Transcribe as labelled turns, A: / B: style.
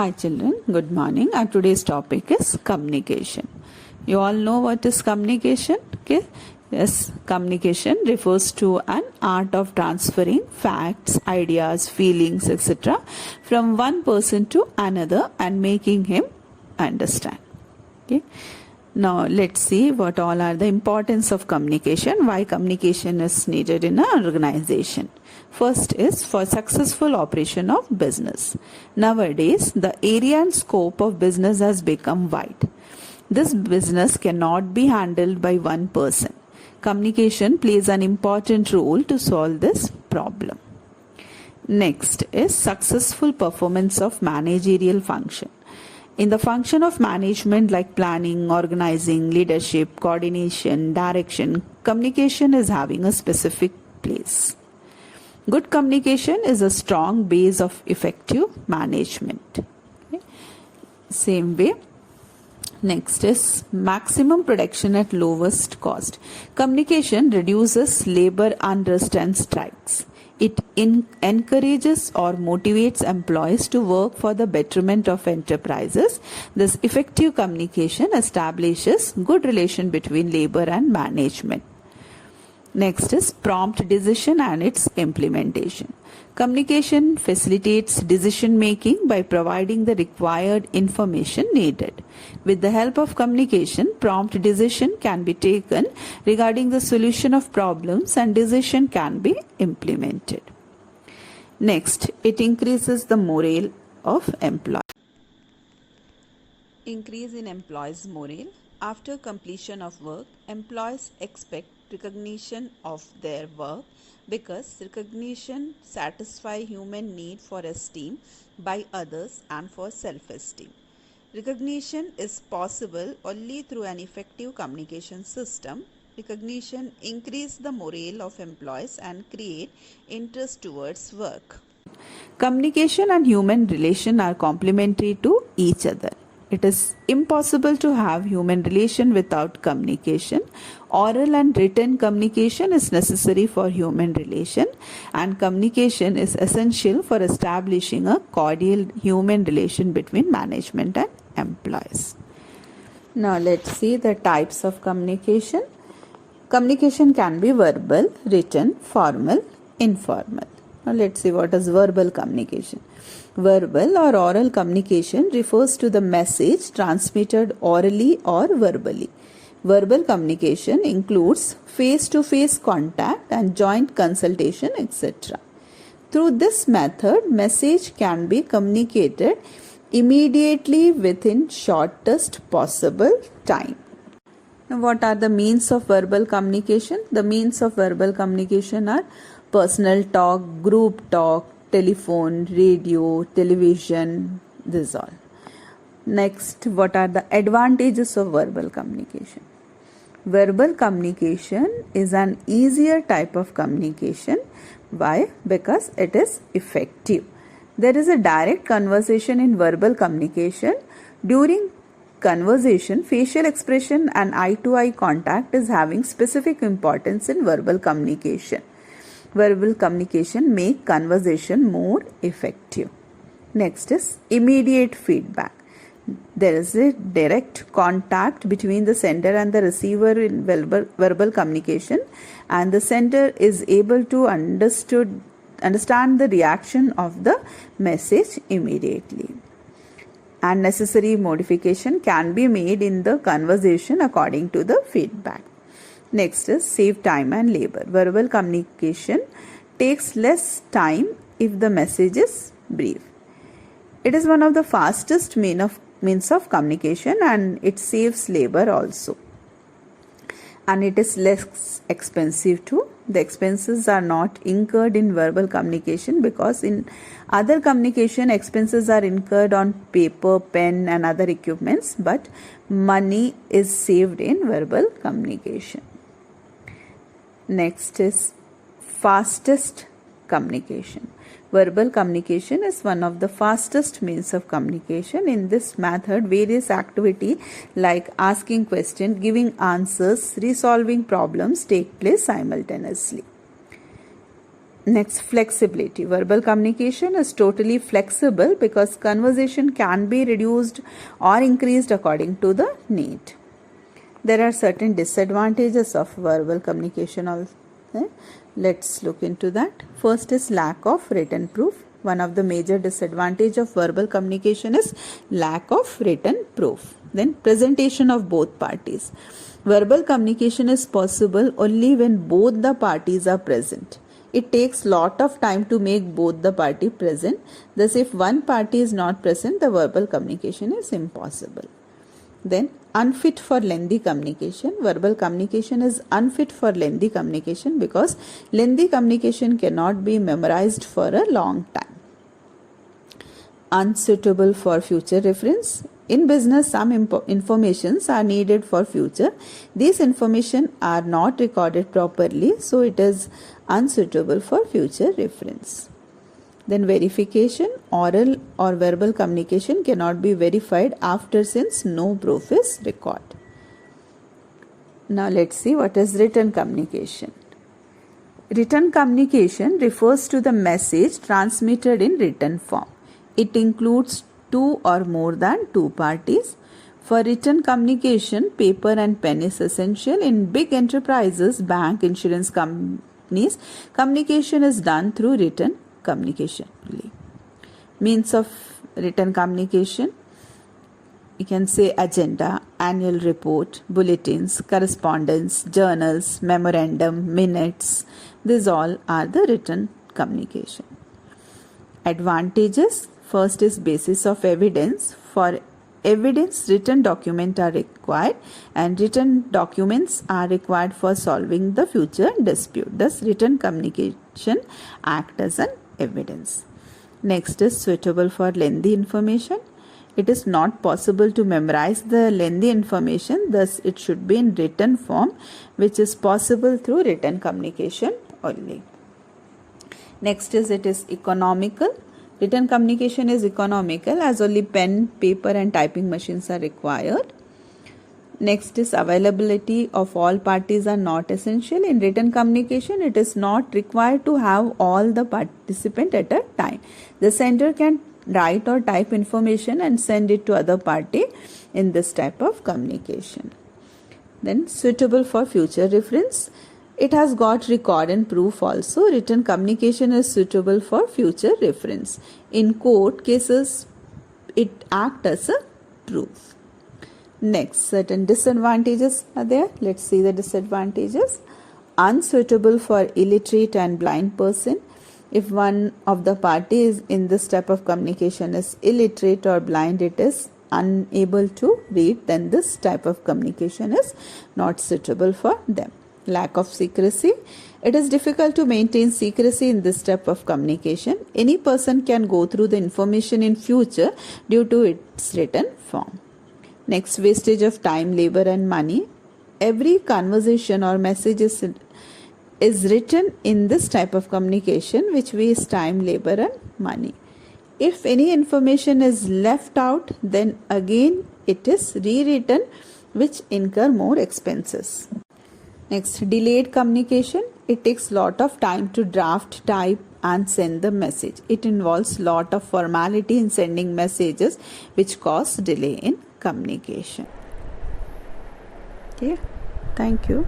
A: Hi children, good morning. And today's topic is communication. You all know what is communication? Okay. Yes, communication refers to an art of transferring facts, ideas, feelings, etc. from one person to another and making him understand. Okay. Now let's see what all are the importance of communication, why communication is needed in an organization. First is for successful operation of business. Nowadays, the area and scope of business has become wide. This business cannot be handled by one person. Communication plays an important role to solve this problem. Next is successful performance of managerial function. In the function of management like planning, organizing, leadership, coordination, direction, communication is having a specific place. Good communication is a strong base of effective management. Okay. Same way. Next is maximum production at lowest cost. Communication reduces labor unrest and strikes. It encourages or motivates employees to work for the betterment of enterprises. This effective communication establishes good relation between labor and management. Next is prompt decision and its implementation. Communication facilitates decision making by providing the required information needed. With the help of communication, prompt decision can be taken regarding the solution of problems and decision can be implemented. Next, it increases the morale of employees. Increase in employees' morale. After completion of work, employees expect recognition of their work because recognition satisfies human need for esteem by others and for self-esteem. Recognition is possible only through an effective communication system. Recognition increases the morale of employees and create interest towards work. Communication and human relation are complementary to each other. It is impossible to have human relation without communication. Oral and written communication is necessary for human relation, and communication is essential for establishing a cordial human relation between management and employees. Now let's see the types of communication. Communication can be verbal, written, formal, informal. Now let's see what is verbal communication. Verbal or oral communication refers to the message transmitted orally or verbally. Verbal communication includes face-to-face contact and joint consultation, etc. Through this method, message can be communicated immediately within shortest possible time. Now, what are the means of verbal communication? The means of verbal communication are personal talk, group talk, telephone, radio, television, this all. Next, what are the advantages of verbal communication? Verbal communication is an easier type of communication. Why? Because it is effective. There is a direct conversation in verbal communication. During conversation, facial expression and eye-to-eye contact is having specific importance in verbal communication. Verbal communication make conversation more effective. Next is immediate feedback. There is a direct contact between the sender and the receiver in verbal communication, and the sender is able to understand the reaction of the message immediately. And necessary modification can be made in the conversation according to the feedback. Next is save time and labor. Verbal communication takes less time if the message is brief. It is one of the fastest means of communication, and it saves labor also. And it is less expensive too. The expenses are not incurred in verbal communication because in other communication expenses are incurred on paper, pen and other equipments, but money is saved in verbal communication. Next is fastest communication. Verbal communication is one of the fastest means of communication. In this method, various activities like asking questions, giving answers, resolving problems take place simultaneously. Next, flexibility. Verbal communication is totally flexible because conversation can be reduced or increased according to the need. There are certain disadvantages of verbal communication also. Let's look into that. First is lack of written proof. One of the major disadvantage of verbal communication is lack of written proof. Then presentation of both parties. Verbal communication is possible only when both the parties are present. It takes lot of time to make both the party present. Thus, if one party is not present, the verbal communication is impossible. Then unfit for lengthy communication. Verbal communication is unfit for lengthy communication because lengthy communication cannot be memorized for a long time. Unsuitable for future reference. In business, some informations are needed for future. These information are not recorded properly, so it is unsuitable for future reference. Then verification. Oral or verbal communication cannot be verified after, since no proof is recorded. Now let's see what is written communication. Written communication refers to the message transmitted in written form. It includes two or more than two parties. For written communication, paper and pen is essential. In big enterprises, bank, insurance companies, communication is done through written communication. Means of written communication, you can say agenda, annual report, bulletins, correspondence, journals, memorandum, minutes. These all are the written communication. Advantages. First is basis of evidence. For evidence, written documents are required, and written documents are required for solving the future dispute. Thus, written communication acts as an evidence. Next is suitable for lengthy information. It is not possible to memorize the lengthy information, thus it should be in written form, which is possible through written communication only. Next is it is economical. Written communication is economical as only pen, paper and typing machines are required. Next is availability of all parties are not essential. In written communication, it is not required to have all the participants at a time. The sender can write or type information and send it to other party in this type of communication. Then suitable for future reference. It has got record and proof also. Written communication is suitable for future reference. In court cases, it acts as a proof. Next, certain disadvantages are there. Let's see the disadvantages. Unsuitable for illiterate and blind person. If one of the parties in this type of communication is illiterate or blind, it is unable to read, then this type of communication is not suitable for them. Lack of secrecy. It is difficult to maintain secrecy in this type of communication. Any person can go through the information in future due to its written form. Next, wastage of time, labor and money. Every conversation or message is written in this type of communication which wastes time, labor and money. If any information is left out, then again it is rewritten, which incur more expenses. Next, delayed communication. It takes lot of time to draft, type and send the message. It involves lot of formality in sending messages which cause delay in communication. Okay, thank you.